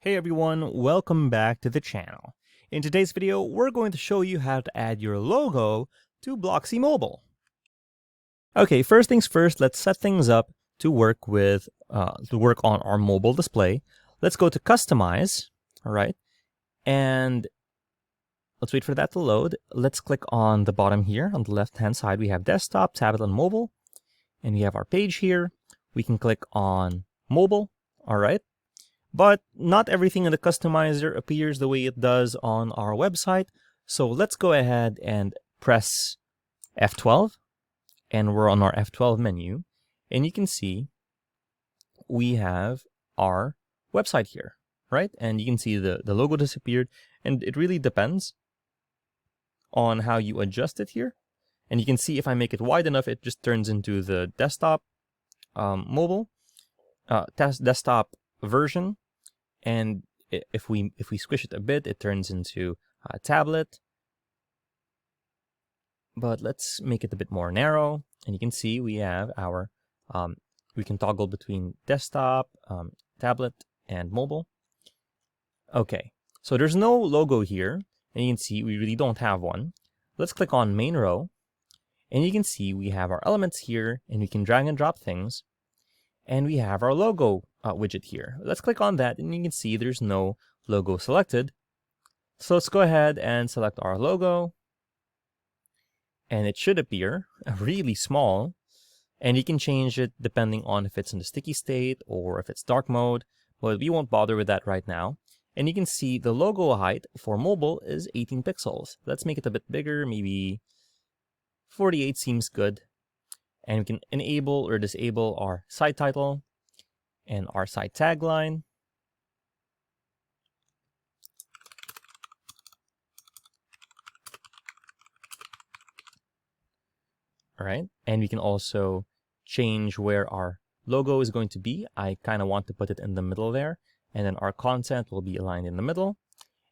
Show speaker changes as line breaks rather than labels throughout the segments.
Hey everyone, welcome back to the channel. In today's video, we're going to show you how to add your logo to Blocksy Mobile. Okay, first things first, let's set things up to work on our mobile display. Let's go to Customize, all right, and let's wait for that to load. Let's click on the bottom here. On the left-hand side, we have Desktop, Tablet, and Mobile, and we have our page here. We can click on Mobile, all right. But not everything in the customizer appears the way it does on our website. So let's go ahead and press F12. And we're on our F12 menu. And you can see we have our website here, right? And you can see the logo disappeared. And it really depends on how you adjust it here. And you can see if I make it wide enough, it just turns into the desktop desktop version. And if we squish it a bit, it turns into a tablet. But let's make it a bit more narrow. And you can see we have our, we can toggle between desktop, tablet, and mobile. Okay, so there's no logo here. And you can see we really don't have one. Let's click on main row. And you can see we have our elements here. And we can drag and drop things. And we have our logo widget here. Let's click on that and you can see there's no logo selected. So let's go ahead and select our logo. And it should appear really small. And you can change it depending on if it's in the sticky state or if it's dark mode. But we won't bother with that right now. And you can see the logo height for mobile is 18 pixels. Let's make it a bit bigger, maybe 48 seems good. And we can enable or disable our site title and our site tagline. All right, and we can also change where our logo is going to be. I kind of want to put it in the middle there, and then our content will be aligned in the middle.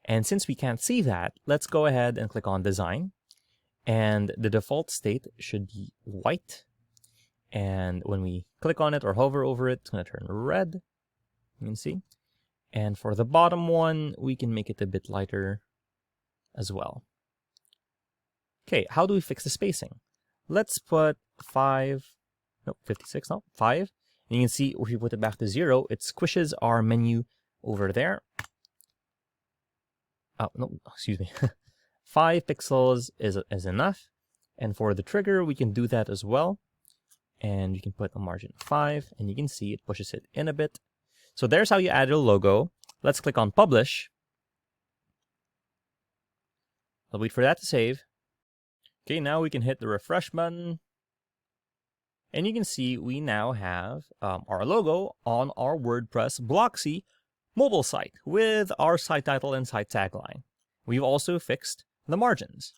And since we can't see that, let's go ahead and click on Design. And the default state should be white. And when we click on it or hover over it, it's going to turn red. You can see. And for the bottom one, we can make it a bit lighter as well. Okay, how do we fix the spacing? Let's put 56, no, 5. And you can see if we put it back to 0, it squishes our menu over there. Oh, no, excuse me. 5 pixels is enough. And for the trigger, we can do that as well. And you can put a margin of 5, and you can see it pushes it in a bit. So there's how you add a logo. Let's click on Publish. I'll wait for that to save. Okay, now we can hit the refresh button. And you can see we now have our logo on our WordPress Blocksy mobile site with our site title and site tagline. We've also fixed the margins.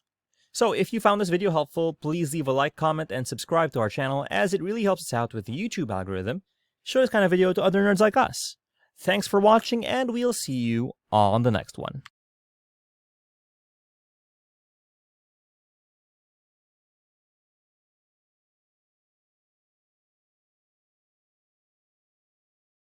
So if you found this video helpful, please leave a like, comment, and subscribe to our channel as it really helps us out with the YouTube algorithm. Show this kind of video to other nerds like us. Thanks for watching and we'll see you on the next one.